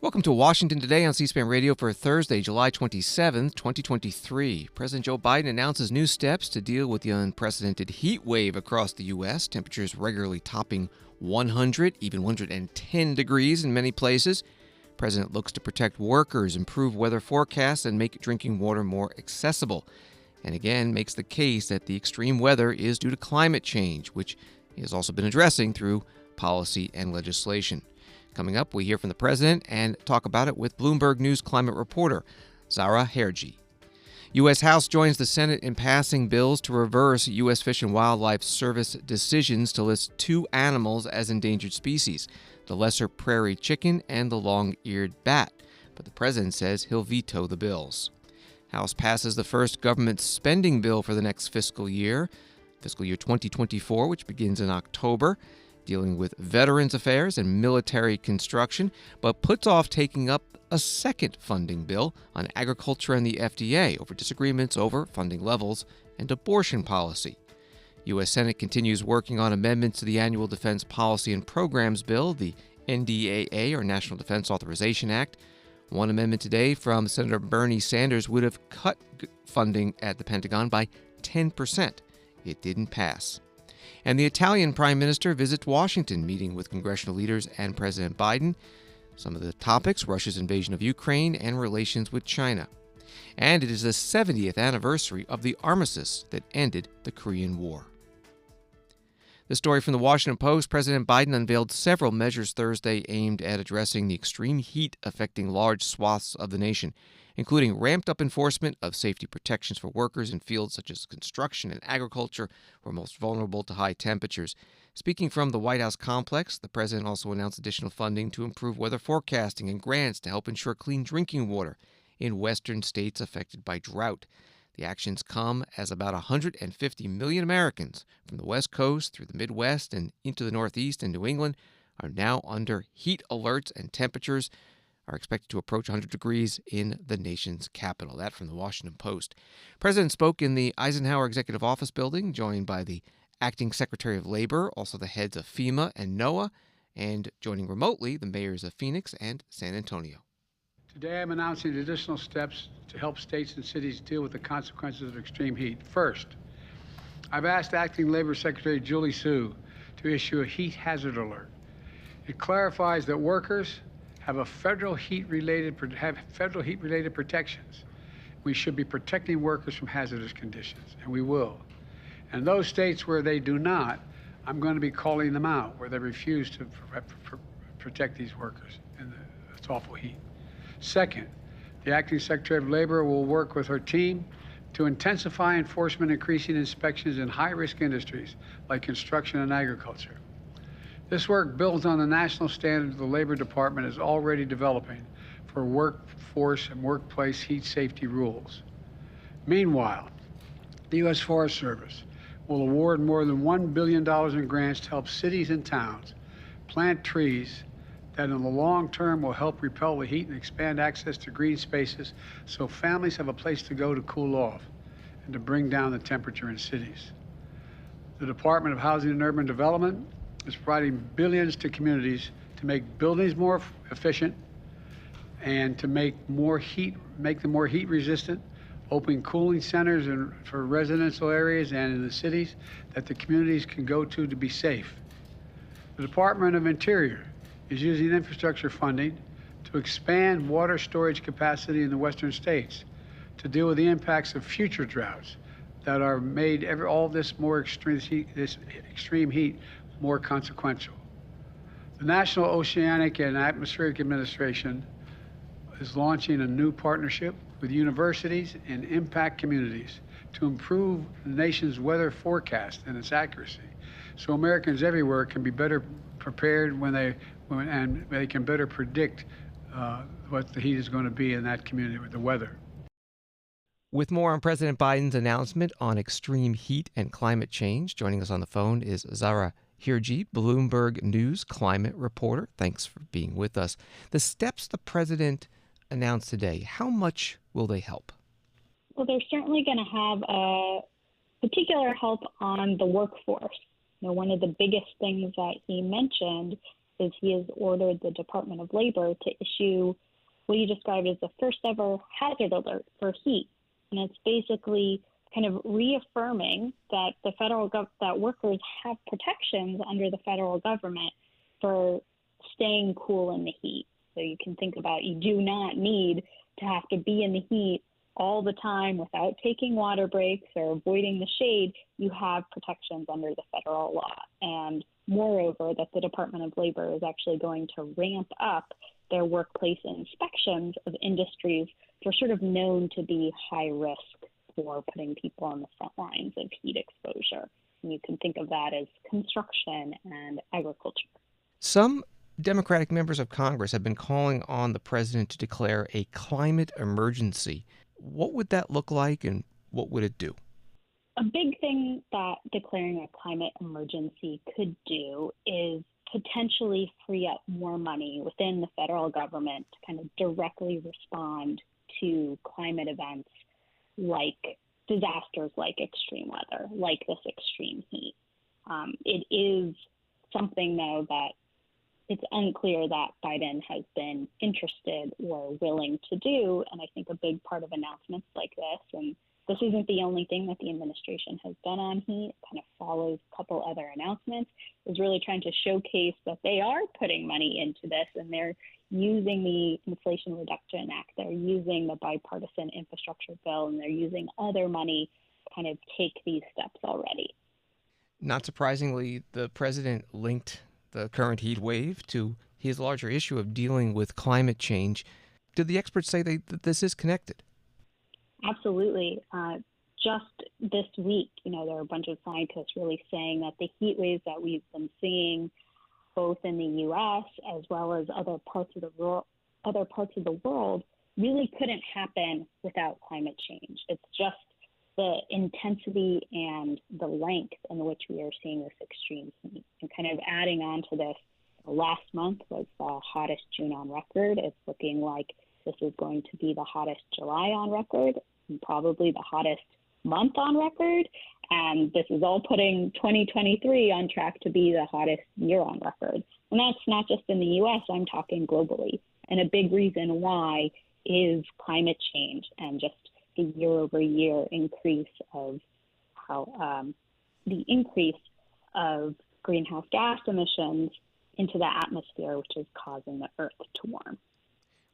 Welcome to Washington Today on C-SPAN Radio for Thursday, July 27th, 2023. President Joe Biden announces new steps to deal with the unprecedented heat wave across the U.S. Temperatures regularly topping 100, even 110 degrees in many places. The president looks to protect workers, improve weather forecasts, and make drinking water more accessible. And again, makes the case that the extreme weather is due to climate change, which he has also been addressing through policy and legislation. Coming up, we hear from the president and talk about it with Bloomberg News climate reporter Zahra Hirji. U.S. House joins the Senate in passing bills to reverse U.S. Fish and Wildlife Service decisions to list two animals as endangered species, the lesser prairie chicken and the long-eared bat. But the president says he'll veto the bills. House passes the first government spending bill for the next fiscal year 2024, which begins in October, dealing with veterans affairs and military construction, but puts off taking up a second funding bill on agriculture and the FDA over disagreements over funding levels and abortion policy. U.S. Senate continues working on amendments to the Annual Defense Policy and Programs Bill, the NDAA, or National Defense Authorization Act. One amendment today from Senator Bernie Sanders would have cut funding at the Pentagon by 10%. It didn't pass. And the Italian Prime Minister visits Washington, meeting with congressional leaders and President Biden. Some of the topics: Russia's invasion of Ukraine and relations with China. And it is the 70th anniversary of the armistice that ended the Korean War. The story from the Washington Post: President Biden unveiled several measures Thursday aimed at addressing the extreme heat affecting large swaths of the nation, including ramped-up enforcement of safety protections for workers in fields such as construction and agriculture, who are most vulnerable to high temperatures. Speaking from the White House complex, the president also announced additional funding to improve weather forecasting and grants to help ensure clean drinking water in western states affected by drought. The actions come as about 150 million Americans from the West Coast through the Midwest and into the Northeast and New England are now under heat alerts, and temperatures are expected to approach 100 degrees in the nation's capital. That from the Washington Post. The president spoke in the Eisenhower Executive Office building, joined by the acting Secretary of Labor, also the heads of FEMA and NOAA, and joining remotely the mayors of Phoenix and San Antonio. Today I'm announcing additional steps to help states and cities deal with the consequences of extreme heat. First, I've asked Acting Labor Secretary Julie Su to issue a heat hazard alert. It clarifies that workers have federal heat-related protections. We should be protecting workers from hazardous conditions, and we will. And those states where they do not, I'm going to be calling them out, where they refuse to protect these workers in this awful heat. Second, the Acting Secretary of Labor will work with her team to intensify enforcement, increasing inspections in high-risk industries like construction and agriculture. This work builds on the national standards the Labor Department is already developing for workforce and workplace heat safety rules. Meanwhile, the U.S. Forest Service will award more than $1 billion in grants to help cities and towns plant trees that in the long term will help repel the heat and expand access to green spaces so families have a place to go to cool off and to bring down the temperature in cities. The Department of Housing and Urban Development is providing billions to communities to make buildings more efficient and to make them more heat resistant, open cooling centers for residential areas and in the cities that the communities can go to be safe. The Department of Interior is using infrastructure funding to expand water storage capacity in the western states to deal with the impacts of future droughts that are made all this extreme heat more consequential. The National Oceanic and Atmospheric Administration is launching a new partnership with universities and impact communities to improve the nation's weather forecast and its accuracy, so Americans everywhere can be better prepared and they can better predict what the heat is going to be in that community with the weather. With more on President Biden's announcement on extreme heat and climate change, joining us on the phone is Zahra Hirji, Bloomberg News climate reporter. Thanks for being with us. The steps the president announced today, how much will they help? Well, they're certainly going to have a particular help on the workforce. One of the biggest things that he mentioned is he has ordered the Department of Labor to issue what he described as the first ever hazard alert for heat. And it's basically kind of reaffirming that that workers have protections under the federal government for staying cool in the heat. So you can think about, you do not need to have to be in the heat all the time without taking water breaks or avoiding the shade. You have protections under the federal law. And moreover, that the Department of Labor is actually going to ramp up their workplace inspections of industries that are sort of known to be high risk for putting people on the front lines of heat exposure. And you can think of that as construction and agriculture. Some Democratic members of Congress have been calling on the president to declare a climate emergency. What would that look like, and what would it do? A big thing that declaring a climate emergency could do is potentially free up more money within the federal government to kind of directly respond to climate events like disasters like extreme weather, like this extreme heat. It is something, though, that it's unclear that Biden has been interested or willing to do. And I think a big part of announcements like this, and this isn't the only thing that the administration has done on heat, it kind of follows a couple other announcements, is really trying to showcase that they are putting money into this, and they're using the Inflation Reduction Act, they're using the bipartisan infrastructure bill, and they're using other money to kind of take these steps already. Not surprisingly, the president linked the current heat wave to his larger issue of dealing with climate change. Did the experts say that this is connected? Absolutely. Just this week, there are a bunch of scientists really saying that the heat waves that we've been seeing both in the U.S. as well as other parts of the world really couldn't happen without climate change. It's just the intensity and the length in which we are seeing this extreme heat. And kind of adding on to this, last month was the hottest June on record. It's looking like this is going to be the hottest July on record, and probably the hottest month on record. And this is all putting 2023 on track to be the hottest year on record. And that's not just in the U.S., I'm talking globally. And a big reason why is climate change and just the year-over-year increase of the increase of greenhouse gas emissions into the atmosphere, which is causing the Earth to warm.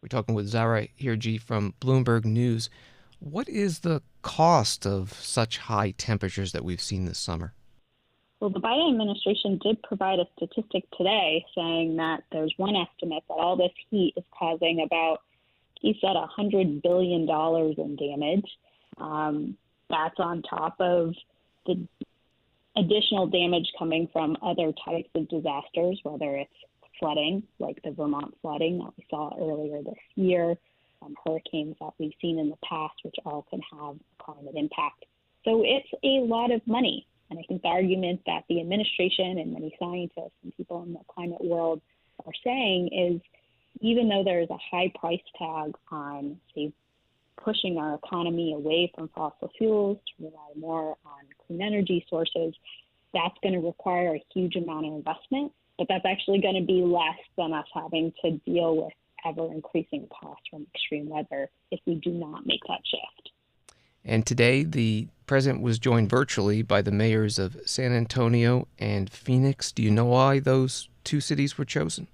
We're talking with Zahra Hirji from Bloomberg News. What is the cost of such high temperatures that we've seen this summer? Well, the Biden administration did provide a statistic today saying that there's one estimate that all this heat is causing about, he said, $100 billion in damage. That's on top of the additional damage coming from other types of disasters, whether it's flooding, like the Vermont flooding that we saw earlier this year, hurricanes that we've seen in the past, which all can have a climate impact. So it's a lot of money. And I think the argument that the administration and many scientists and people in the climate world are saying is, even though there is a high price tag on, say, pushing our economy away from fossil fuels to rely more on clean energy sources, that's going to require a huge amount of investment, but that's actually going to be less than us having to deal with ever-increasing costs from extreme weather if we do not make that shift. And today, the president was joined virtually by the mayors of San Antonio and Phoenix. Do you know why those two cities were chosen?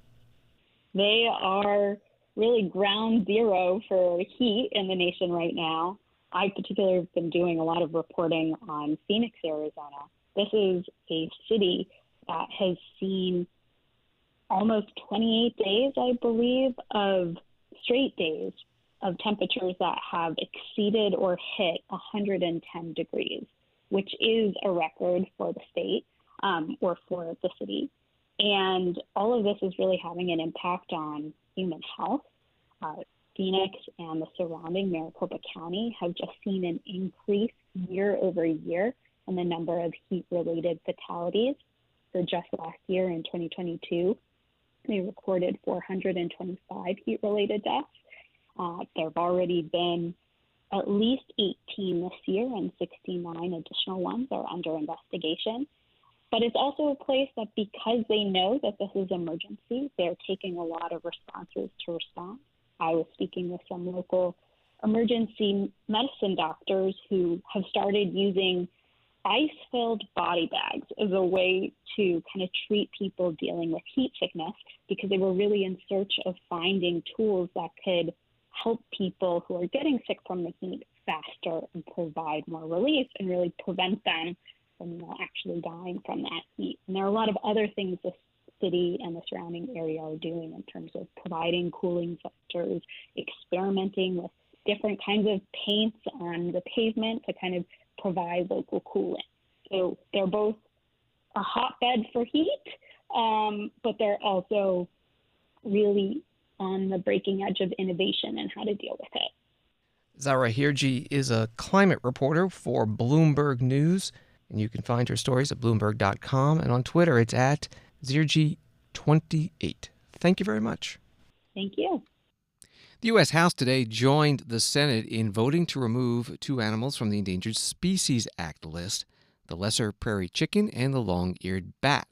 They are really ground zero for heat in the nation right now. I particularly have been doing a lot of reporting on Phoenix, Arizona. This is a city that has seen almost 28 days, I believe, of straight days of temperatures that have exceeded or hit 110 degrees, which is a record for the state or for the city. And all of this is really having an impact on human health. Phoenix and the surrounding Maricopa County have just seen an increase year over year in the number of heat-related fatalities. So just last year in 2022, they recorded 425 heat-related deaths. There have already been at least 18 this year, and 69 additional ones are under investigation. But it's also a place that, because they know that this is an emergency, they're taking a lot of responses to respond. I was speaking with some local emergency medicine doctors who have started using ice-filled body bags as a way to kind of treat people dealing with heat sickness, because they were really in search of finding tools that could help people who are getting sick from the heat faster and provide more relief and really prevent them from actually dying from that heat. And there are a lot of other things this city and the surrounding area are doing in terms of providing cooling filters, experimenting with different kinds of paints on the pavement to kind of provide local cooling. So they're both a hotbed for heat, but they're also really on the breaking edge of innovation and how to deal with it. Zahra Hirji is a climate reporter for Bloomberg News, and you can find her stories at Bloomberg.com, and on Twitter it's at Zirji28. Thank you very much. Thank you. The U.S. House today joined the Senate in voting to remove two animals from the Endangered Species Act list, the lesser prairie chicken and the long-eared bat.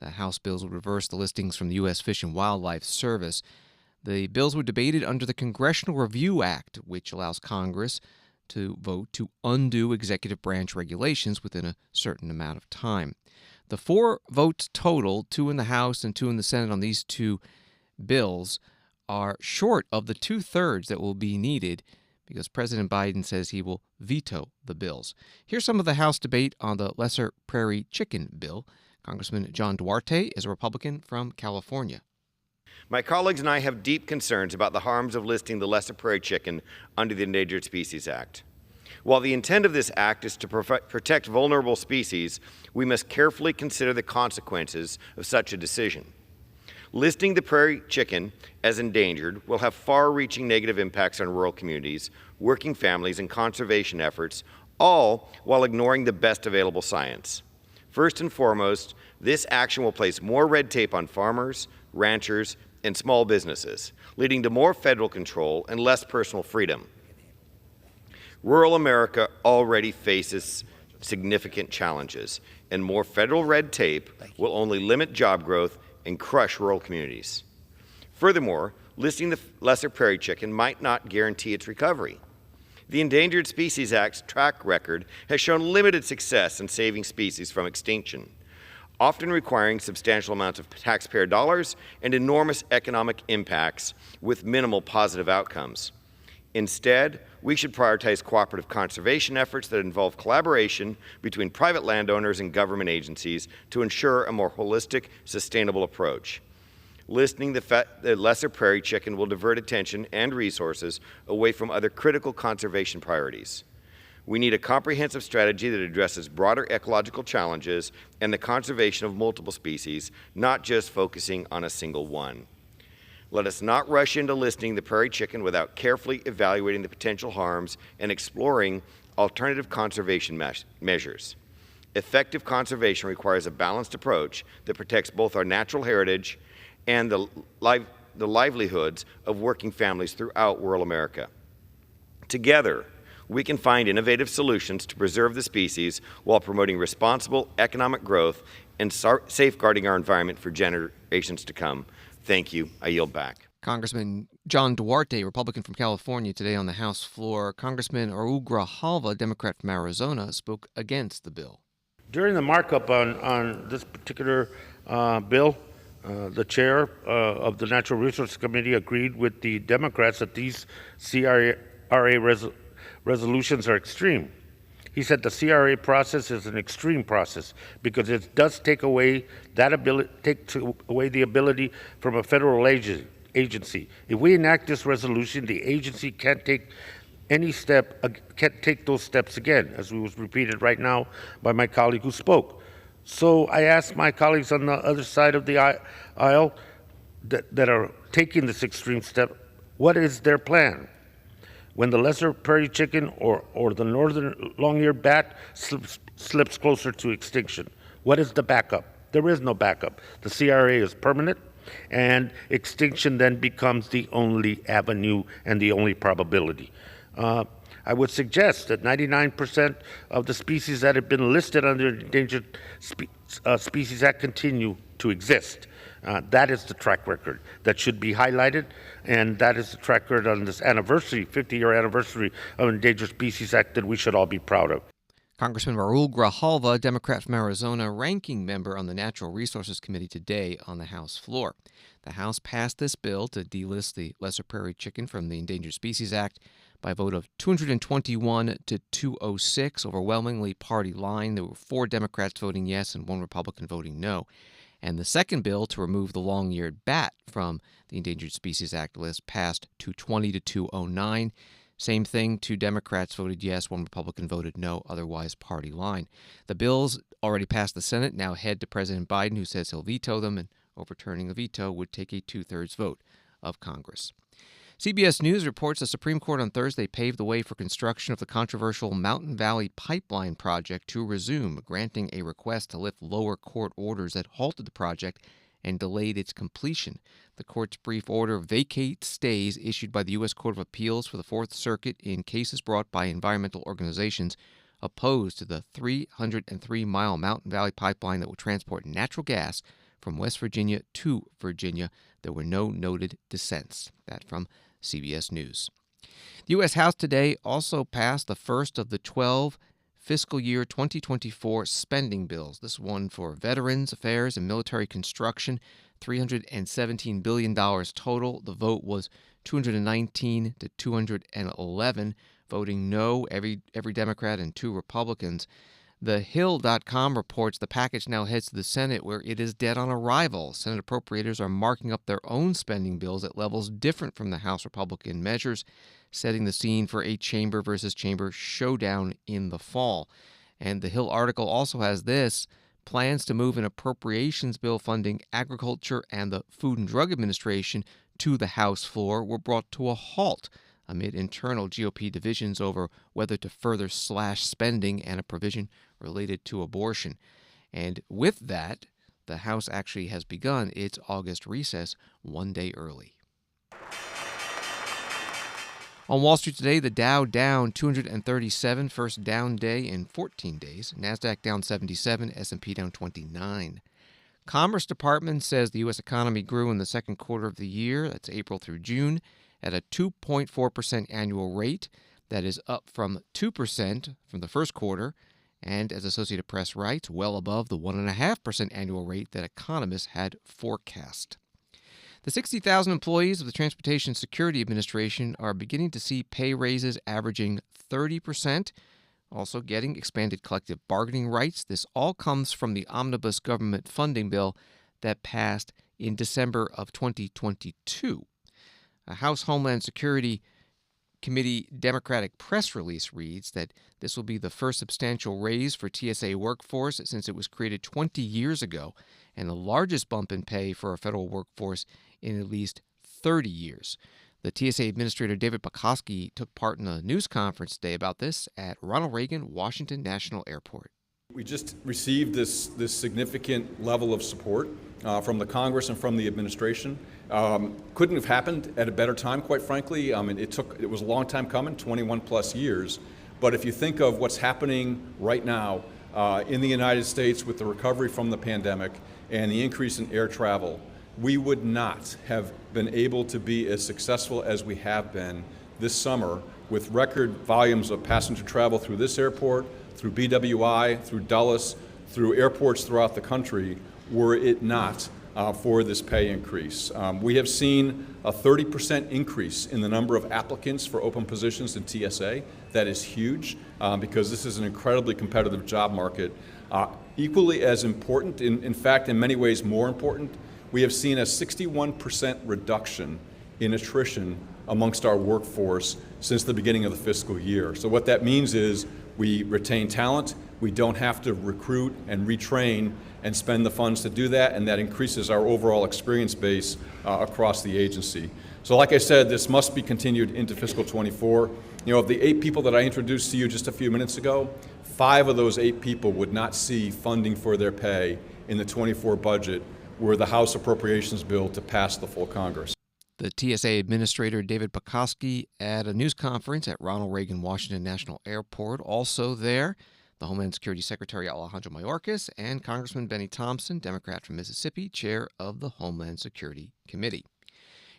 The House bills would reverse the listings from the U.S. Fish and Wildlife Service. The bills were debated under the Congressional Review Act, which allows Congress to vote to undo executive branch regulations within a certain amount of time. The 4 votes total, 2 in the House and 2 in the Senate on these two bills, are short of the 2/3 that will be needed because President Biden says he will veto the bills. Here's some of the House debate on the lesser prairie chicken bill. Congressman John Duarte is a Republican from California. My colleagues and I have deep concerns about the harms of listing the lesser prairie chicken under the Endangered Species Act. While the intent of this act is to protect vulnerable species, we must carefully consider the consequences of such a decision. Listing the prairie chicken as endangered will have far-reaching negative impacts on rural communities, working families, and conservation efforts, all while ignoring the best available science. First and foremost, this action will place more red tape on farmers, ranchers, and small businesses, leading to more federal control and less personal freedom. Rural America already faces significant challenges, and more federal red tape will only limit job growth and crush rural communities. Furthermore, listing the lesser prairie chicken might not guarantee its recovery. The Endangered Species Act's track record has shown limited success in saving species from extinction, often requiring substantial amounts of taxpayer dollars and enormous economic impacts with minimal positive outcomes. Instead, we should prioritize cooperative conservation efforts that involve collaboration between private landowners and government agencies to ensure a more holistic, sustainable approach. Listing the lesser prairie chicken will divert attention and resources away from other critical conservation priorities. We need a comprehensive strategy that addresses broader ecological challenges and the conservation of multiple species, not just focusing on a single one. Let us not rush into listing the prairie chicken without carefully evaluating the potential harms and exploring alternative conservation measures. Effective conservation requires a balanced approach that protects both our natural heritage and the livelihoods of working families throughout rural America. Together, we can find innovative solutions to preserve the species while promoting responsible economic growth and safeguarding our environment for generations to come. Thank you. I yield back. Congressman John Duarte, Republican from California, today on the House floor. Congressman Arugra Halva, Democrat from Arizona, spoke against the bill. During the markup on this particular bill, the chair of the Natural Resources Committee agreed with the Democrats that these CRA resolutions are extreme. He said the CRA process is an extreme process because it does take away the ability from a federal agency. If we enact this resolution, the agency can't take those steps again, as was repeated right now by my colleague who spoke. So I asked my colleagues on the other side of the aisle that are taking this extreme step, what is their plan? When the lesser prairie chicken or the northern long-eared bat slips closer to extinction, what is the backup? There is no backup. The CRA is permanent, and extinction then becomes the only avenue and the only probability. I would suggest that 99% of the species that have been listed under the Endangered Species Act continue to exist. That is the track record that should be highlighted, and that is the track record on this anniversary, 50-year anniversary of Endangered Species Act that we should all be proud of. Congressman Raul Grijalva, Democrat from Arizona, ranking member on the Natural Resources Committee today on the House floor. The House passed this bill to delist the lesser prairie chicken from the Endangered Species Act by a vote of 221 to 206, overwhelmingly party line. There were 4 Democrats voting yes and 1 Republican voting no. And the second bill to remove the long-eared bat from the Endangered Species Act list passed 220 to 209. Same thing, 2 Democrats voted yes, 1 Republican voted no, otherwise party line. The bills already passed the Senate, now head to President Biden, who says he'll veto them, and overturning a veto would take a 2/3 vote of Congress. CBS News reports the Supreme Court on Thursday paved the way for construction of the controversial Mountain Valley Pipeline project to resume, granting a request to lift lower court orders that halted the project and delayed its completion. The court's brief order vacates stays issued by the U.S. Court of Appeals for the Fourth Circuit in cases brought by environmental organizations opposed to the 303-mile Mountain Valley Pipeline that will transport natural gas from West Virginia to Virginia. There were no noted dissents. That from CBS News. The U.S. House today also passed the first of the 12 fiscal year 2024 spending bills. This one for Veterans Affairs and Military Construction, $317 billion total. The vote was 219 to 211. Voting no, every Democrat and 2 Republicans. TheHill.com reports the package now heads to the Senate, where it is dead on arrival. Senate appropriators are marking up their own spending bills at levels different from the House Republican measures, setting the scene for a chamber versus chamber showdown in the fall. And the Hill article also has this: plans to move an appropriations bill funding agriculture and the Food and Drug Administration to the House floor were brought to a halt amid internal GOP divisions over whether to further slash spending and a provision related to abortion. And with that, the House actually has begun its August recess 1 day early. On Wall Street today, the Dow down 237, first down day in 14 days. NASDAQ down 77, S&P down 29. Commerce Department says the U.S. economy grew in the second quarter of the year, that's April through June, at a 2.4% annual rate. That is up from 2% from the first quarter, and as Associated Press writes, well above the 1.5% annual rate that economists had forecast. The 60,000 employees of the Transportation Security Administration are beginning to see pay raises averaging 30%, also getting expanded collective bargaining rights. This all comes from the omnibus government funding bill that passed in December of 2022. A House Homeland Security Committee Democratic press release reads that this will be the first substantial raise for TSA workforce since it was created 20 years ago, and the largest bump in pay for a federal workforce in at least 30 years. The TSA Administrator David Pekoski took part in a news conference today about this at Ronald Reagan Washington National Airport. We just received this significant level of support from the Congress and from the administration. Couldn't have happened at a better time, quite frankly. It was a long time coming, 21 plus years. But if you think of what's happening right now in the United States with the recovery from the pandemic and the increase in air travel, we would not have been able to be as successful as we have been this summer with record volumes of passenger travel through this airport, through BWI, through Dulles, through airports throughout the country, were it not for this pay increase. We have seen a 30% increase in the number of applicants for open positions in TSA. That is huge because this is an incredibly competitive job market. Equally as important, in fact, in many ways more important, we have seen a 61% reduction in attrition amongst our workforce since the beginning of the fiscal year. So what that means is we retain talent, we don't have to recruit and retrain and spend the funds to do that, and that increases our overall experience base across the agency. So like I said, this must be continued into fiscal 24. Of the 8 people that I introduced to you just a few minutes ago, 5 of those 8 people would not see funding for their pay in the 24 budget were the House Appropriations Bill to pass the full Congress. The TSA Administrator David Pekoski at a news conference at Ronald Reagan Washington National Airport. Also there, the Homeland Security Secretary Alejandro Mayorkas and Congressman Benny Thompson, Democrat from Mississippi, chair of the Homeland Security Committee.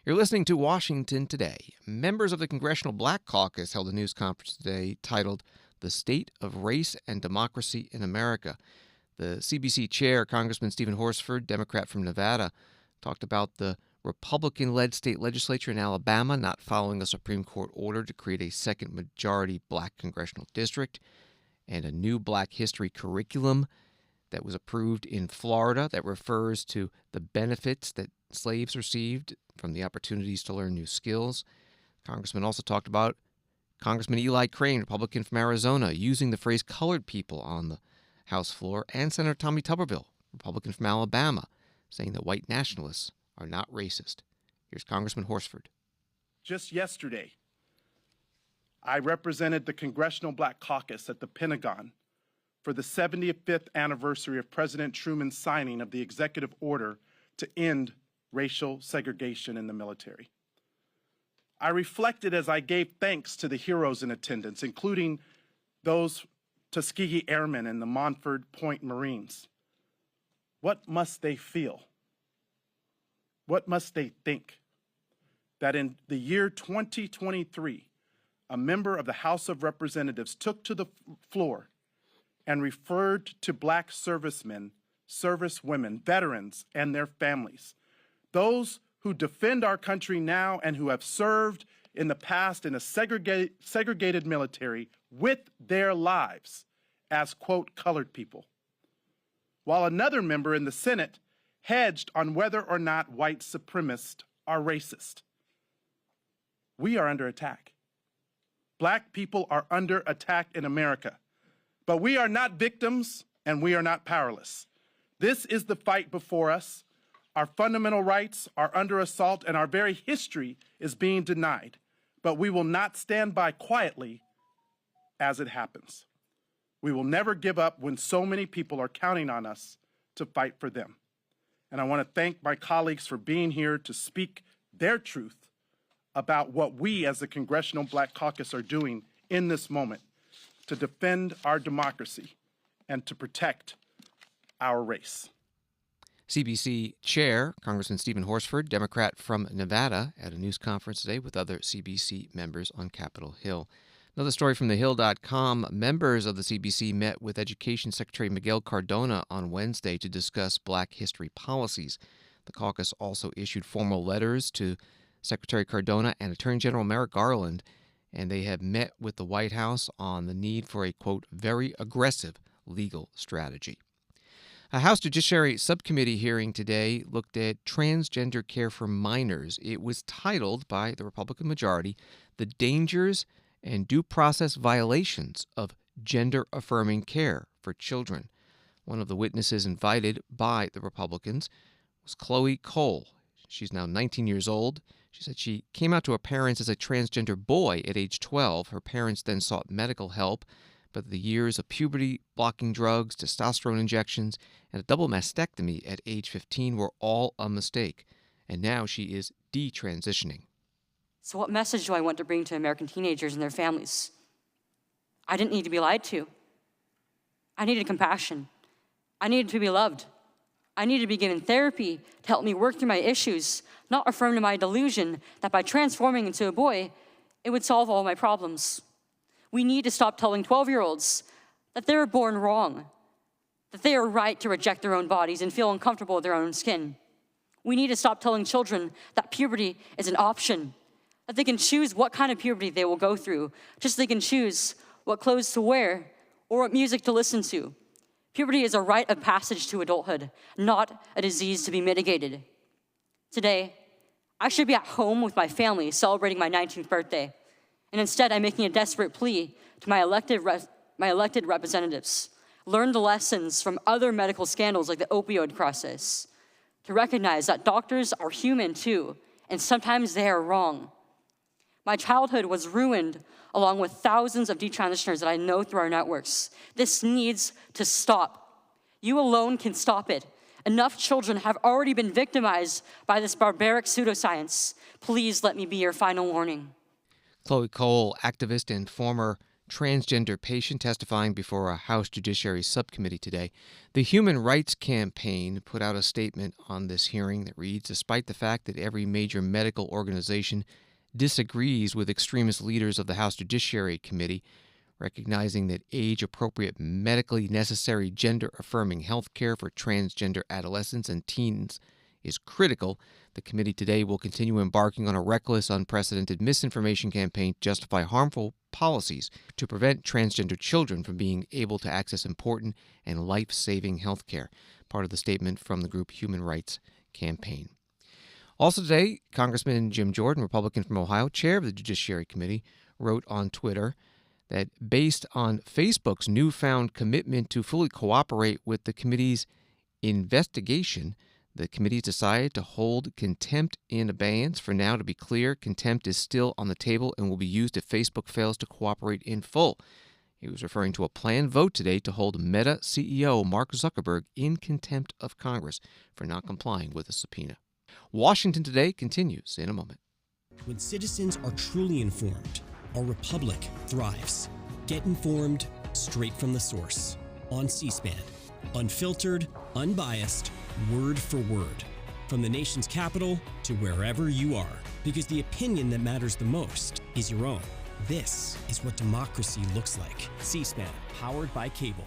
You're listening to Washington Today. Members of the Congressional Black Caucus held a news conference today titled The State of Race and Democracy in America. The CBC chair, Congressman Stephen Horsford, Democrat from Nevada, talked about the Republican-led state legislature in Alabama not following a Supreme Court order to create a second majority black congressional district, and a new black history curriculum that was approved in Florida that refers to the benefits that slaves received from the opportunities to learn new skills. Congressman also talked about Congressman Eli Crane, Republican from Arizona, using the phrase colored people on the House floor, and Senator Tommy Tuberville, Republican from Alabama, saying that white nationalists are not racist. Here's Congressman Horsford. Just yesterday, I represented the Congressional Black Caucus at the Pentagon for the 75th anniversary of President Truman's signing of the executive order to end racial segregation in the military. I reflected as I gave thanks to the heroes in attendance, including those Tuskegee Airmen and the Montford Point Marines. What must they feel? What must they think? That in the year 2023, a member of the House of Representatives took to the floor and referred to black servicemen, servicewomen, veterans, and their families, those who defend our country now and who have served in the past in a segregated military with their lives as, quote, colored people. While another member in the Senate hedged on whether or not white supremacists are racist. We are under attack. Black people are under attack in America. But we are not victims and we are not powerless. This is the fight before us. Our fundamental rights are under assault and our very history is being denied. But we will not stand by quietly as it happens. We will never give up when so many people are counting on us to fight for them. And I want to thank my colleagues for being here to speak their truth about what we as the Congressional Black Caucus are doing in this moment to defend our democracy and to protect our race. CBC Chair, Congressman Stephen Horsford, Democrat from Nevada, at a news conference today with other CBC members on Capitol Hill. Another story from thehill.com. Members of the CBC met with Education Secretary Miguel Cardona on Wednesday to discuss Black history policies. The caucus also issued formal letters to Secretary Cardona and Attorney General Merrick Garland, and they have met with the White House on the need for a, quote, very aggressive legal strategy. A House Judiciary Subcommittee hearing today looked at transgender care for minors. It was titled by the Republican majority, The Dangers and Due Process Violations of Gender-Affirming Care for Children. One of the witnesses invited by the Republicans was Chloe Cole. She's now 19 years old. She said she came out to her parents as a transgender boy at age 12. Her parents then sought medical help, but the years of puberty, blocking drugs, testosterone injections, and a double mastectomy at age 15 were all a mistake. And now she is detransitioning. So what message do I want to bring to American teenagers and their families? I didn't need to be lied to. I needed compassion. I needed to be loved. I needed to be given therapy to help me work through my issues, not affirm to my delusion that by transforming into a boy, it would solve all my problems. We need to stop telling 12-year-olds that they were born wrong, that they are right to reject their own bodies and feel uncomfortable with their own skin. We need to stop telling children that puberty is an option, that they can choose what kind of puberty they will go through, just so they can choose what clothes to wear or what music to listen to. Puberty is a rite of passage to adulthood, not a disease to be mitigated. Today, I should be at home with my family celebrating my 19th birthday, and instead I'm making a desperate plea to my elected representatives. Learn the lessons from other medical scandals like the opioid crisis, to recognize that doctors are human too, and sometimes they are wrong. My childhood was ruined along with thousands of detransitioners that I know through our networks. This needs to stop. You alone can stop it. Enough children have already been victimized by this barbaric pseudoscience. Please let me be your final warning. Chloe Cole, activist and former transgender patient, testifying before a House Judiciary Subcommittee today. The Human Rights Campaign put out a statement on this hearing that reads, despite the fact that every major medical organization disagrees with extremist leaders of the House Judiciary Committee, recognizing that age-appropriate, medically necessary gender-affirming health care for transgender adolescents and teens is critical, the committee today will continue embarking on a reckless, unprecedented misinformation campaign to justify harmful policies to prevent transgender children from being able to access important and life-saving health care, part of the statement from the group Human Rights Campaign. Also today, Congressman Jim Jordan, Republican from Ohio, chair of the Judiciary Committee, wrote on Twitter that based on Facebook's newfound commitment to fully cooperate with the committee's investigation, the committee decided to hold contempt in abeyance. For now, to be clear, contempt is still on the table and will be used if Facebook fails to cooperate in full. He was referring to a planned vote today to hold Meta CEO Mark Zuckerberg in contempt of Congress for not complying with a subpoena. Washington Today continues in a moment. When citizens are truly informed, our republic thrives. Get informed straight from the source on C-SPAN. Unfiltered, unbiased, word for word. From the nation's capital to wherever you are. Because the opinion that matters the most is your own. This is what democracy looks like. C-SPAN, powered by cable.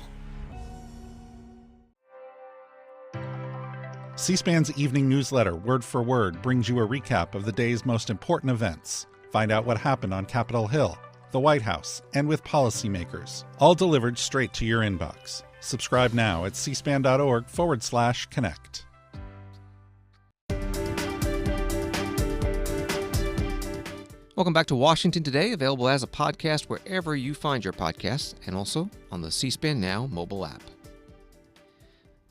C-SPAN's evening newsletter, Word for Word, brings you a recap of the day's most important events. Find out what happened on Capitol Hill, the White House, and with policymakers. All delivered straight to your inbox. Subscribe now at cspan.org/connect. Welcome back to Washington Today, available as a podcast wherever you find your podcasts and also on the C-SPAN Now mobile app.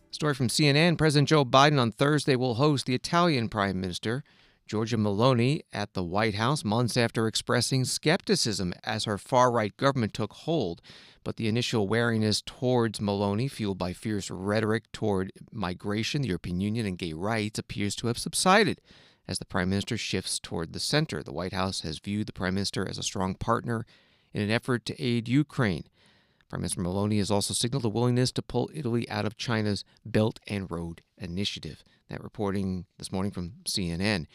Story from CNN, President Joe Biden on Thursday will host the Italian Prime Minister, Giorgia Meloni, at the White House months after expressing skepticism as her far-right government took hold. But the initial wariness towards Meloni, fueled by fierce rhetoric toward migration, the European Union, and gay rights, appears to have subsided as the Prime Minister shifts toward the center. The White House has viewed the Prime Minister as a strong partner in an effort to aid Ukraine. Prime Minister Meloni has also signaled a willingness to pull Italy out of China's Belt and Road Initiative. That reporting this morning from CNN.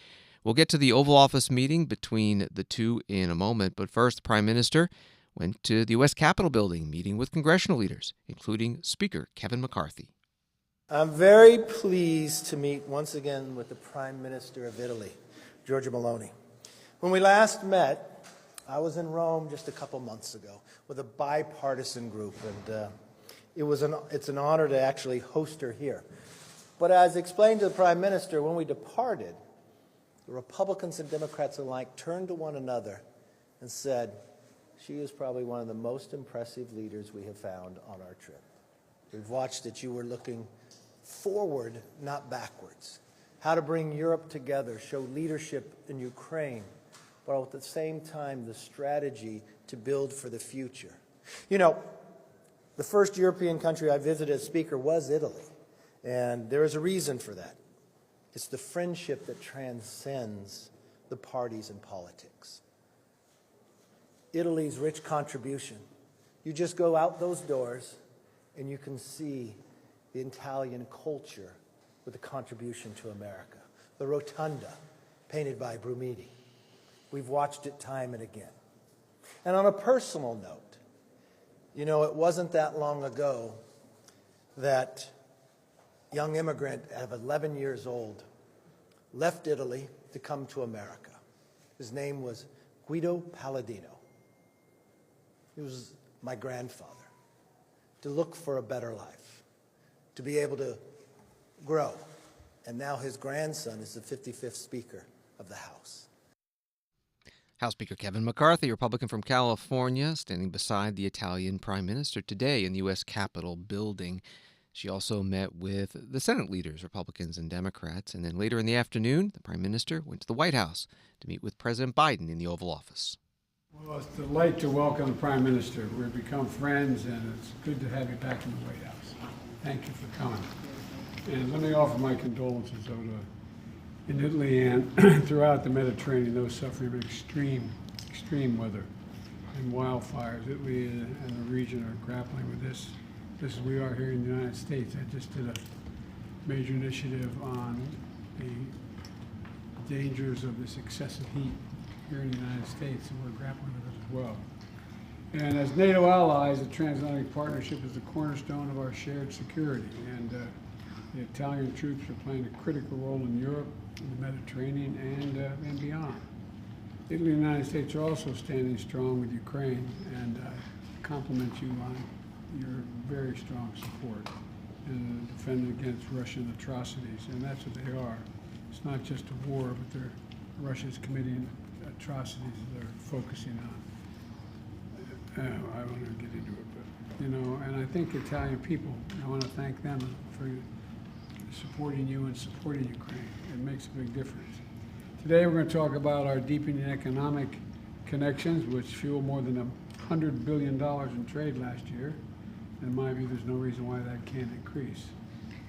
We'll get to the Oval Office meeting between the two in a moment, but first, the Prime Minister went to the U.S. Capitol building, meeting with congressional leaders, including Speaker Kevin McCarthy. I'm very pleased to meet once again with the Prime Minister of Italy, Giorgia Meloni. When we last met, I was in Rome just a couple months ago with a bipartisan group, and it's an honor to actually host her here. But as explained to the Prime Minister, when we departed, the Republicans and Democrats alike turned to one another and said, she is probably one of the most impressive leaders we have found on our trip. We've watched that you were looking forward, not backwards. How to bring Europe together, show leadership in Ukraine, but at the same time, the strategy to build for the future. You know, the first European country I visited as Speaker was Italy, and there is a reason for that. It's the friendship that transcends the parties and politics. Italy's rich contribution. You just go out those doors and you can see the Italian culture with the contribution to America. The rotunda, painted by Brumidi. We've watched it time and again. And on a personal note, you know, it wasn't that long ago that young immigrant of 11 years old left Italy to come to America. His name was Guido Palladino. He was my grandfather. To look for a better life, to be able to grow. And now his grandson is the 55th Speaker of the House. House Speaker Kevin McCarthy, Republican from California, standing beside the Italian Prime Minister today in the U.S. Capitol building. She also met with the Senate leaders, Republicans and Democrats. And then later in the afternoon, the Prime Minister went to the White House to meet with President Biden in the Oval Office. Well, it's a delight to welcome the Prime Minister. We've become friends, and it's good to have you back in the White House. Thank you for coming. And let me offer my condolences in Italy and throughout the Mediterranean, those suffering from extreme weather and wildfires. Italy and the region are grappling with this, just as we are here in the United States. I just did a major initiative on the dangers of this excessive heat here in the United States, and we're grappling with it as well. And as NATO allies, the transatlantic partnership is the cornerstone of our shared security. And the Italian troops are playing a critical role in Europe, in the Mediterranean, and beyond. Italy and the United States are also standing strong with Ukraine, and compliment you on your very strong support in defending against Russian atrocities, and that's what they are. It's not just a war, but Russia's committing atrocities they're focusing on. I don't want to get into it, but, you know, and I think Italian people, I want to thank them for supporting you and supporting Ukraine. It makes a big difference. Today we're going to talk about our deepening economic connections, which fueled more than $100 billion in trade last year. In my view, there's no reason why that can't increase.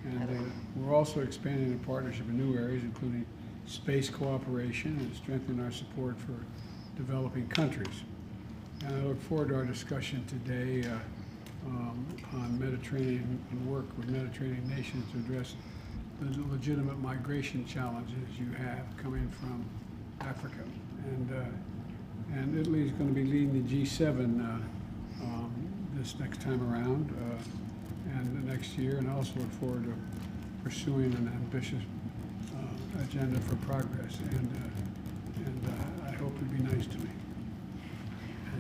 And we're also expanding the partnership in new areas, including space cooperation and strengthening our support for developing countries. And I look forward to our discussion today on Mediterranean and work with Mediterranean nations to address the legitimate migration challenges you have coming from Africa. And Italy is going to be leading the G7 this next time around and the next year, and I also look forward to pursuing an ambitious agenda for progress. And I hope you'll be nice to me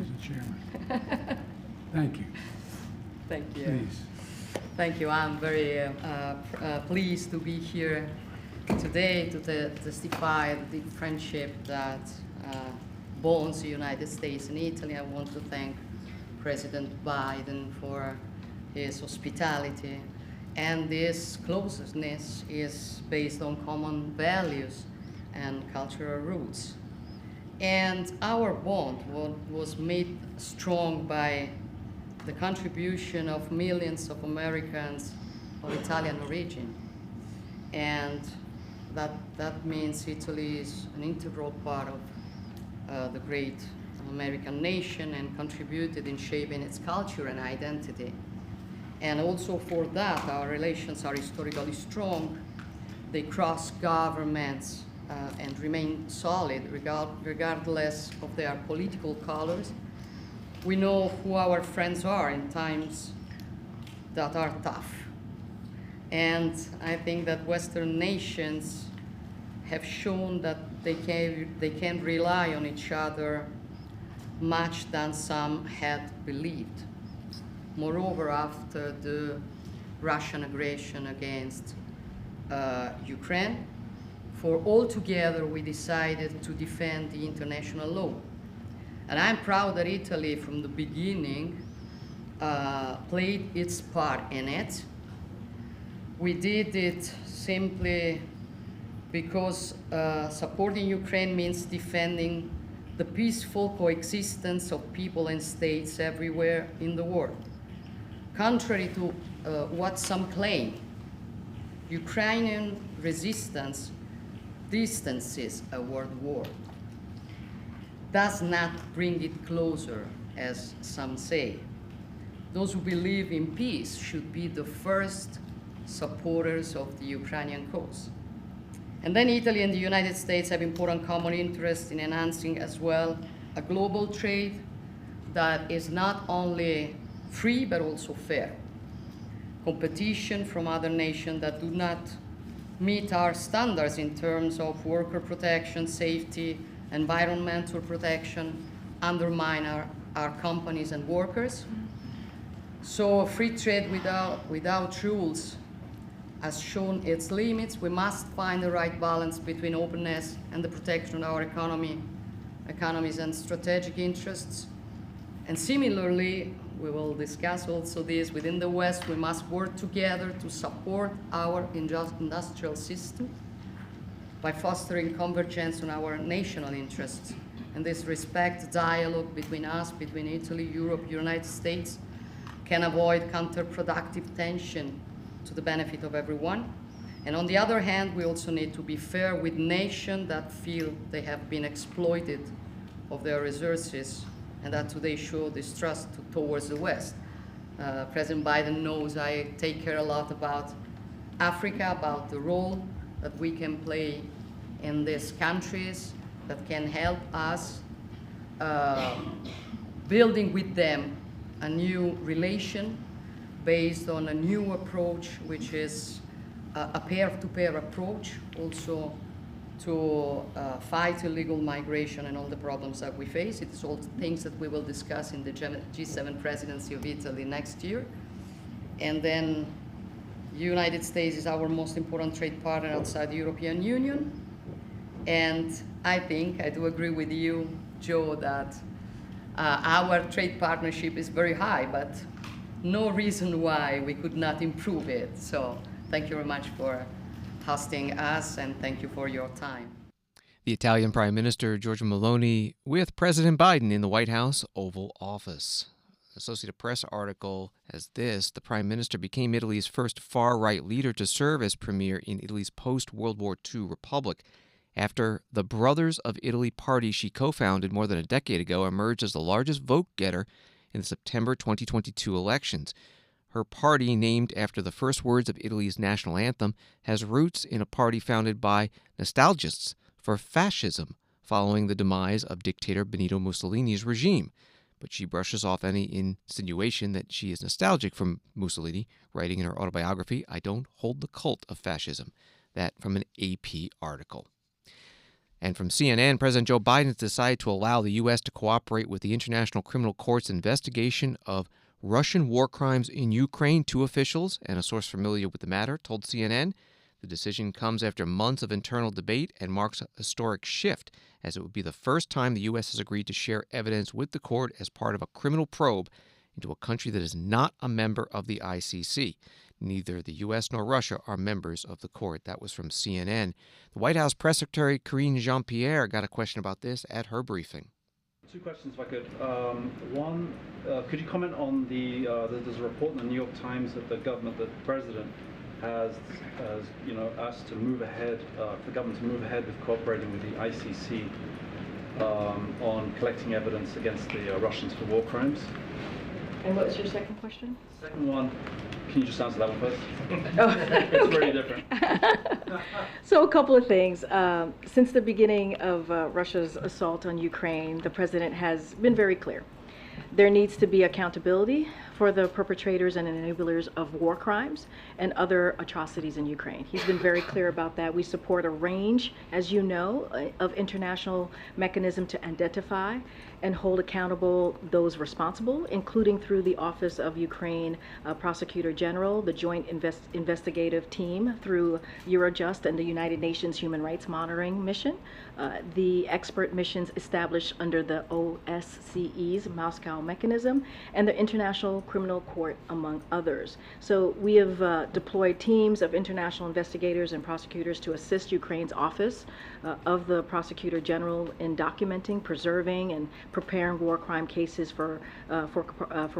as the chairman. Thank you. Thank you. Please. Thank you. I'm very pleased to be here today to testify the deep friendship that bonds the United States and Italy. I want to thank President Biden for his hospitality, and this closeness is based on common values and cultural roots. And our bond was made strong by the contribution of millions of Americans of Italian origin. And that means Italy is an integral part of the great American nation and contributed in shaping its culture and identity. And also for that, our relations are historically strong. They cross governments and remain solid regardless of their political colors. We know who our friends are in times that are tough. And I think that Western nations have shown that they can rely on each other much than some had believed. Moreover, after the Russian aggression against Ukraine, for all together we decided to defend the international law. And I'm proud that Italy, from the beginning, played its part in it. We did it simply because supporting Ukraine means defending the peaceful coexistence of people and states everywhere in the world. Contrary to what some claim, Ukrainian resistance distances a world war, does not bring it closer, as some say. Those who believe in peace should be the first supporters of the Ukrainian cause. And then Italy and the United States have important common interests in enhancing as well a global trade that is not only free but also fair. Competition from other nations that do not meet our standards in terms of worker protection, safety, environmental protection, undermine our companies and workers. So free trade without rules has shown its limits. We must find the right balance between openness and the protection of our economies and strategic interests. And similarly, we will discuss also this, within the West, we must work together to support our industrial system by fostering convergence on our national interests. In this respect, dialogue between us, between Italy, Europe, United States, can avoid counterproductive tension to the benefit of everyone. And on the other hand, we also need to be fair with nations that feel they have been exploited of their resources and that today show distrust towards the West. President Biden knows I take care a lot about Africa, about the role that we can play in these countries that can help us building with them a new relation based on a new approach, which is a peer-to-peer approach, also to fight illegal migration and all the problems that we face. It is all things that we will discuss in the G7 presidency of Italy next year. And then the United States is our most important trade partner outside the European Union. And I think, I do agree with you, Joe, that our trade partnership is very high, but no reason why we could not improve it. So thank you very much for hosting us, and thank you for your time. The Italian Prime Minister Giorgia Meloni with President Biden in the White House Oval Office. Associated Press article has this: the Prime Minister became Italy's first far-right leader to serve as premier in Italy's post-World War II republic, after the Brothers of Italy party she co-founded more than a decade ago emerged as the largest vote-getter in the September 2022 elections. Her party, named after the first words of Italy's national anthem, has roots in a party founded by nostalgists for fascism following the demise of dictator Benito Mussolini's regime. But she brushes off any insinuation that she is nostalgic from Mussolini, writing in her autobiography, "I don't hold the cult of fascism." That from an AP article. And from CNN, President Joe Biden has decided to allow the U.S. to cooperate with the International Criminal Court's investigation of Russian war crimes in Ukraine. Two officials and a source familiar with the matter told CNN the decision comes after months of internal debate and marks a historic shift, as it would be the first time the U.S. has agreed to share evidence with the court as part of a criminal probe into a country that is not a member of the ICC. Neither the U.S. nor Russia are members of the court. That was from CNN. The White House Press Secretary Karine Jean-Pierre got a question about this at her briefing. Two questions, if I could. One, could you comment on there's a report in the New York Times that the president has asked to move ahead, for the government to move ahead with cooperating with the ICC on collecting evidence against the Russians for war crimes. And what was your second question? Second one, can you just answer that one first? Oh. It's very different. So a couple of things. Since the beginning of Russia's assault on Ukraine, the president has been very clear. There needs to be accountability for the perpetrators and enablers of war crimes and other atrocities in Ukraine. He's been very clear about that. We support a range, as you know, of international mechanism to identify and hold accountable those responsible, including through the Office of Ukraine Prosecutor General, the Joint Investigative Team through Eurojust and the United Nations Human Rights Monitoring Mission, the expert missions established under the OSCE's Moscow mechanism, and the International Criminal Court, among others. So we have deployed teams of international investigators and prosecutors to assist Ukraine's Office of the Prosecutor General in documenting, preserving, and preparing war crime cases for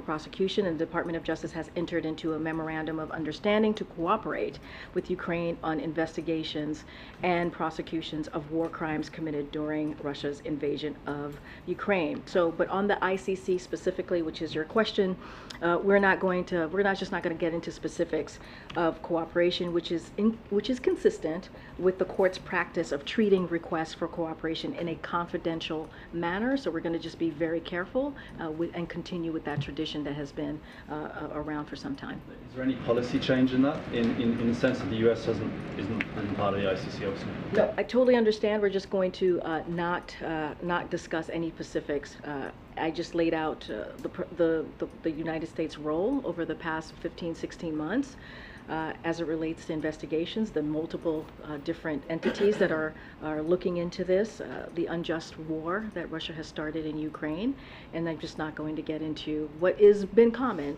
prosecution. And the Department of Justice has entered into a memorandum of understanding to cooperate with Ukraine on investigations and prosecutions of war crimes committed during Russia's invasion of Ukraine. So, but on the ICC specifically, which is your question, we're not just not going to get into specifics of cooperation, which is consistent with the court's practice of treating requests for cooperation in a confidential manner. So we're going to just be very careful and continue with that tradition that has been around for some time. Is there any policy change in that, in the sense that the U.S. isn't part of the ICC, obviously? No, I totally understand. We're just going to not discuss any specifics. I just laid out the United States' role over the past 15, 16 months as it relates to investigations, the multiple different entities that are looking into this, the unjust war that Russia has started in Ukraine, and I'm just not going to get into what has been common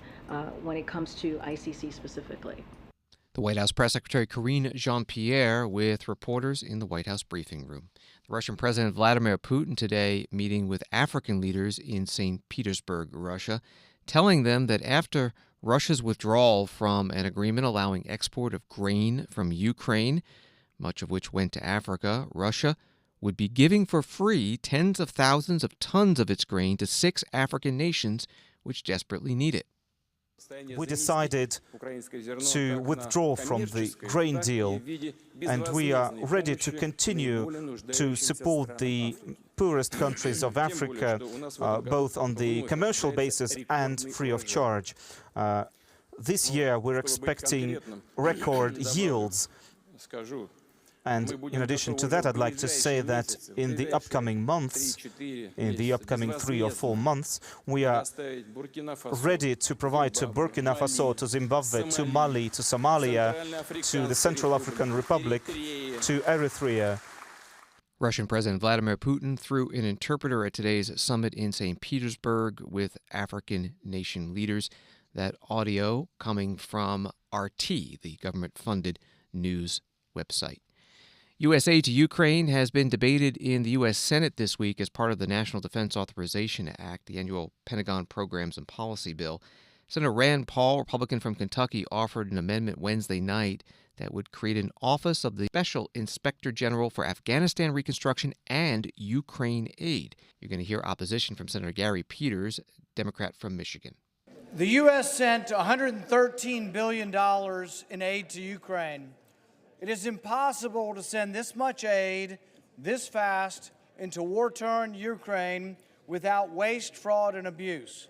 when it comes to ICC specifically. The White House Press Secretary Karine Jean-Pierre with reporters in the White House briefing room. The Russian President Vladimir Putin today meeting with African leaders in St. Petersburg, Russia, telling them that after Russia's withdrawal from an agreement allowing export of grain from Ukraine, much of which went to Africa. Russia would be giving for free tens of thousands of tons of its grain to 6 African nations which desperately need it. We decided to withdraw from the grain deal, and we are ready to continue to support the poorest countries of Africa, both on the commercial basis and free of charge. This year, we're expecting record yields. And in addition to that, I'd like to say that in the upcoming months, in the upcoming 3 or 4 months, we are ready to provide to Burkina Faso, to Zimbabwe, to Mali, to Somalia, to the Central African Republic, to Eritrea. Russian President Vladimir Putin threw an interpreter at today's summit in St. Petersburg with African nation leaders. That audio coming from RT, the government-funded news website. U.S. aid to Ukraine has been debated in the U.S. Senate this week as part of the National Defense Authorization Act, the annual Pentagon Programs and Policy Bill. Senator Rand Paul, Republican from Kentucky, offered an amendment Wednesday night that would create an office of the Special Inspector General for Afghanistan Reconstruction and Ukraine Aid. You're going to hear opposition from Senator Gary Peters, Democrat from Michigan. The U.S. sent $113 billion in aid to Ukraine. It is impossible to send this much aid this fast into war-torn Ukraine without waste, fraud, and abuse.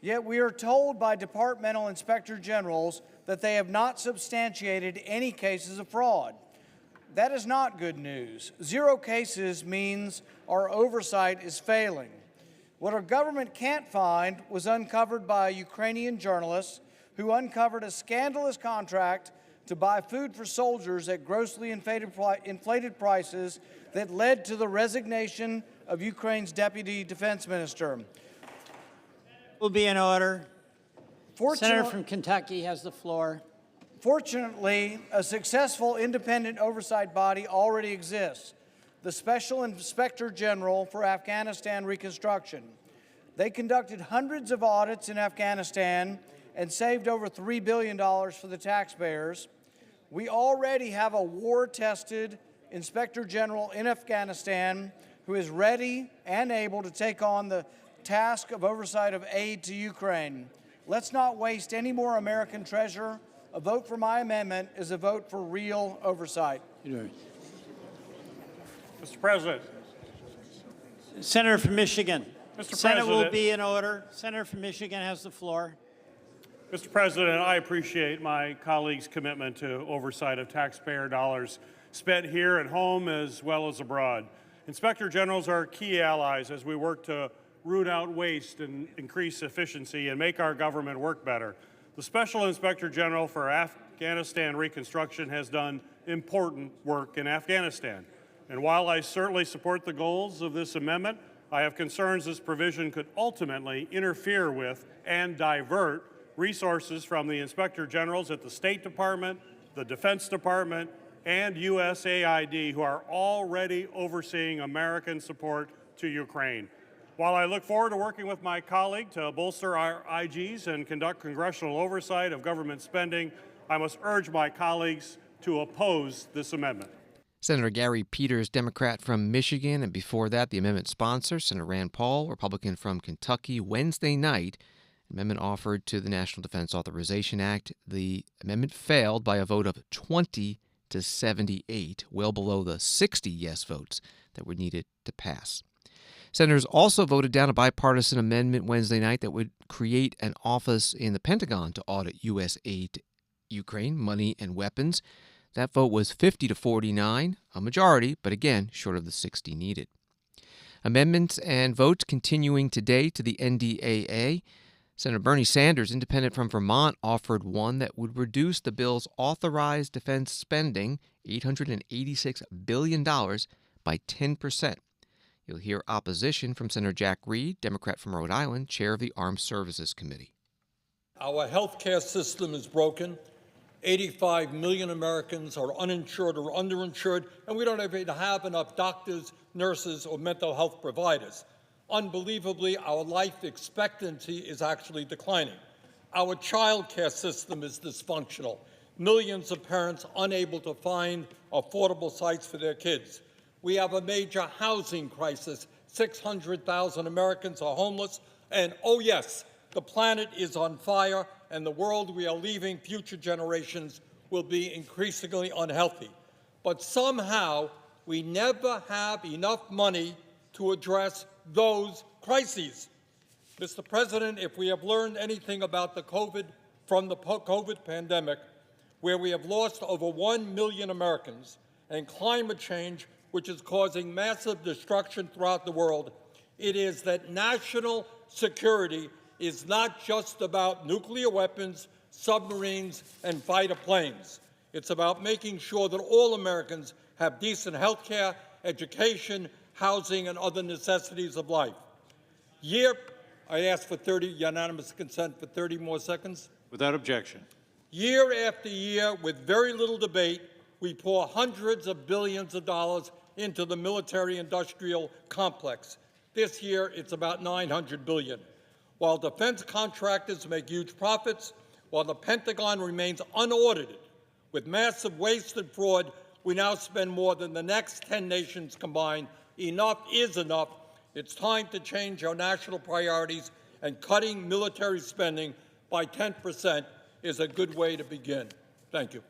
Yet we are told by departmental inspector generals that they have not substantiated any cases of fraud. That is not good news. 0 cases means our oversight is failing. What our government can't find was uncovered by Ukrainian journalists who uncovered a scandalous contract to buy food for soldiers at grossly inflated prices that led to the resignation of Ukraine's deputy defense minister. Will be in order. Senator from Kentucky has the floor. Fortunately, a successful independent oversight body already exists, the Special Inspector General for Afghanistan Reconstruction. They conducted hundreds of audits in Afghanistan and saved over $3 billion for the taxpayers. We already have a war-tested Inspector General in Afghanistan who is ready and able to take on the task of oversight of aid to Ukraine. Let's not waste any more American treasure. A vote for my amendment is a vote for real oversight. Mr. President. Senator from Michigan. Mr. Senate President. will be in order. Senator from Michigan has the floor. Mr. President, I appreciate my colleagues' commitment to oversight of taxpayer dollars spent here at home as well as abroad. Inspector Generals are key allies as we work to root out waste and increase efficiency and make our government work better. The Special Inspector General for Afghanistan Reconstruction has done important work in Afghanistan. And while I certainly support the goals of this amendment, I have concerns this provision could ultimately interfere with and divert resources from the Inspector Generals at the State Department, the Defense Department, and USAID, who are already overseeing American support to Ukraine. While I look forward to working with my colleague to bolster our IGs and conduct congressional oversight of government spending, I must urge my colleagues to oppose this amendment. Senator Gary Peters, Democrat from Michigan, and before that, the amendment sponsor, Senator Rand Paul, Republican from Kentucky. Wednesday night, amendment offered to the National Defense Authorization Act. The amendment failed by a vote of 20 to 78, well below the 60 yes votes that were needed to pass. Senators also voted down a bipartisan amendment Wednesday night that would create an office in the Pentagon to audit U.S. aid to Ukraine, money and weapons. That vote was 50 to 49, a majority, but again, short of the 60 needed. Amendments and votes continuing today to the NDAA. Senator Bernie Sanders, independent from Vermont, offered one that would reduce the bill's authorized defense spending, $886 billion, by 10%. You'll hear opposition from Senator Jack Reed, Democrat from Rhode Island, chair of the Armed Services Committee. Our health care system is broken. 85 million Americans are uninsured or underinsured, and we don't even have enough doctors, nurses, or mental health providers. Unbelievably, our life expectancy is actually declining. Our child care system is dysfunctional. Millions of parents unable to find affordable sites for their kids. We have a major housing crisis. 600,000 Americans are homeless. And oh yes, the planet is on fire, and the world we are leaving future generations will be increasingly unhealthy. But somehow, we never have enough money to address those crises. Mr. President, if we have learned anything about the COVID pandemic, where we have lost over 1 million Americans, and climate change, which is causing massive destruction throughout the world, it is that national security is not just about nuclear weapons, submarines, and fighter planes. It's about making sure that all Americans have decent health care, education, housing, and other necessities of life. I ask for 30 unanimous consent for 30 more seconds. Without objection. Year after year, with very little debate, we pour hundreds of billions of dollars into the military-industrial complex. This year, it's about $900 billion. While defense contractors make huge profits, while the Pentagon remains unaudited, with massive waste and fraud, we now spend more than the next 10 nations combined. Enough is enough. It's time to change our national priorities, and cutting military spending by 10% is a good way to begin. Thank you.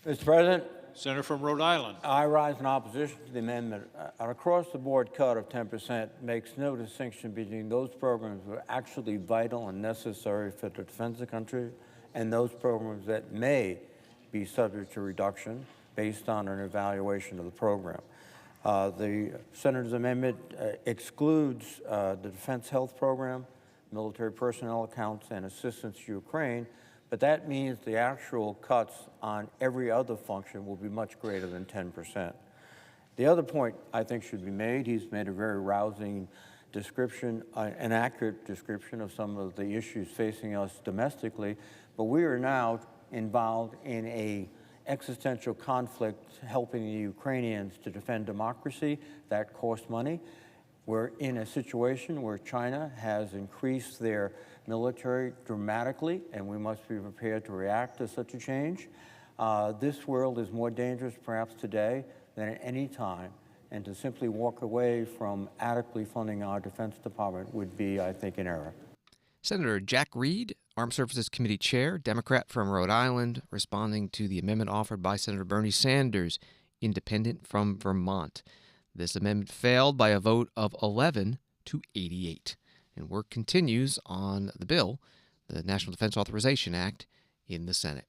Mr. President. Senator from Rhode Island. I rise in opposition to the amendment. An across-the-board cut of 10% makes no distinction between those programs that are actually vital and necessary for the defense of the country and those programs that may be subject to reduction based on an evaluation of the program. The Senator's amendment excludes the Defense Health Program, military personnel accounts, and assistance to Ukraine, but that means the actual cuts on every other function will be much greater than 10%. The other point I think should be made, he's made a very rousing description, an accurate description of some of the issues facing us domestically, but we are now involved in a existential conflict helping the Ukrainians to defend democracy. That costs money. We're in a situation where China has increased their military dramatically, and we must be prepared to react to such a change. This world is more dangerous perhaps today than at any time, and to simply walk away from adequately funding our Defense Department would be, I think, an error. Senator Jack Reed, Armed Services Committee Chair, Democrat from Rhode Island, responding to the amendment offered by Senator Bernie Sanders, independent from Vermont. This amendment failed by a vote of 11 to 88. And work continues on the bill, the National Defense Authorization Act, in the Senate.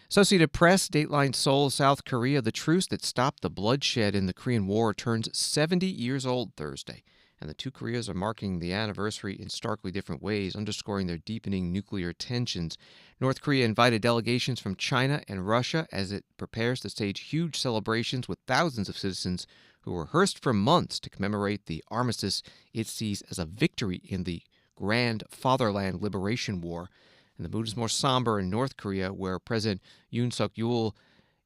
Associated Press, Dateline Seoul, South Korea, the truce that stopped the bloodshed in the Korean War turns 70 years old Thursday. And the two Koreas are marking the anniversary in starkly different ways, underscoring their deepening nuclear tensions. North Korea invited delegations from China and Russia as it prepares to stage huge celebrations with thousands of citizens who rehearsed for months to commemorate the armistice it sees as a victory in the Grand Fatherland Liberation War. And the mood is more somber in North Korea, where President Yoon Suk-yeol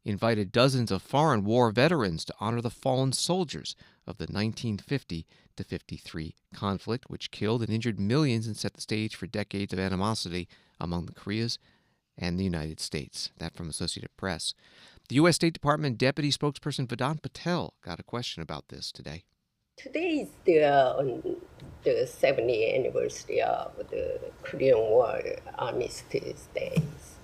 invited dozens of foreign war veterans to honor the fallen soldiers of the 1950-53 conflict, which killed and injured millions and set the stage for decades of animosity among the Koreas and the United States. That from Associated Press. The U.S. State Department Deputy Spokesperson Vedant Patel got a question about this today. Today is the 70th anniversary of the Korean War armistice days.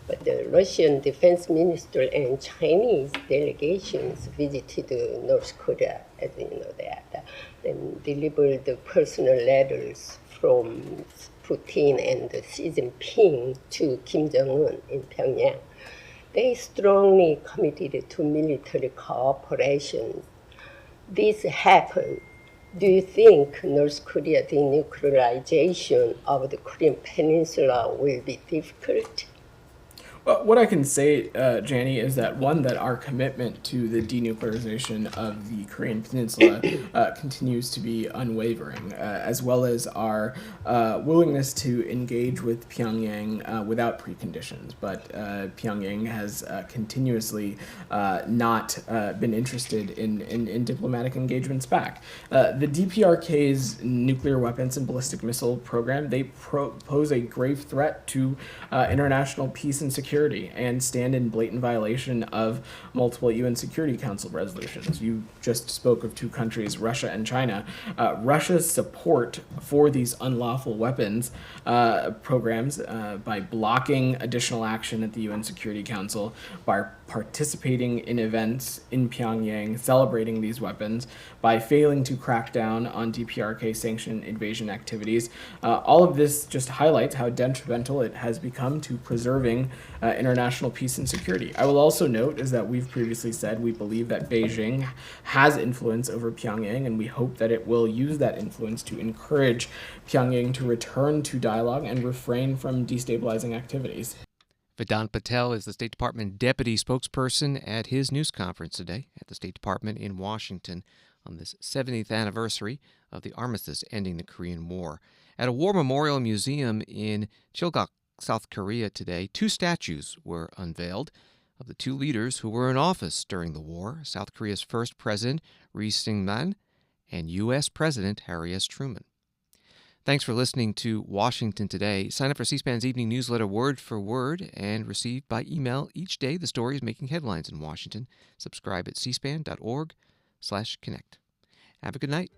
But the Russian defense minister and Chinese delegations visited North Korea, as you know that, and delivered personal letters from Putin and Xi Jinping to Kim Jong-un in Pyongyang. They strongly committed to military cooperation. This happened. Do you think North Korea denuclearization of the Korean Peninsula will be difficult? What I can say, Janie, is that one, that our commitment to the denuclearization of the Korean Peninsula continues to be unwavering, as well as our willingness to engage with Pyongyang without preconditions. But Pyongyang has continuously not been interested in diplomatic engagements back. The DPRK's nuclear weapons and ballistic missile program, they pose a grave threat to international peace and security, and stand in blatant violation of multiple UN Security Council resolutions. You just spoke of two countries, Russia and China. Russia's support for these unlawful weapons programs by blocking additional action at the UN Security Council, by participating in events in Pyongyang celebrating these weapons, by failing to crack down on DPRK sanctioned invasion activities. All of this just highlights how detrimental it has become to preserving international peace and security. I will also note, is that we've previously said we believe that Beijing has influence over Pyongyang, and we hope that it will use that influence to encourage Pyongyang to return to dialogue and refrain from destabilizing activities. Vedant Patel is the State Department deputy spokesperson at his news conference today at the State Department in Washington on this 70th anniversary of the armistice ending the Korean War. At a war memorial museum in Chilgok, South Korea today, two statues were unveiled of the two leaders who were in office during the war, South Korea's first president, Ri Syngman, and U.S. President Harry S. Truman. Thanks for listening to Washington Today. Sign up for C-SPAN's evening newsletter word for word and receive by email each day the stories making headlines in Washington. Subscribe at cspan.org/connect. Have a good night.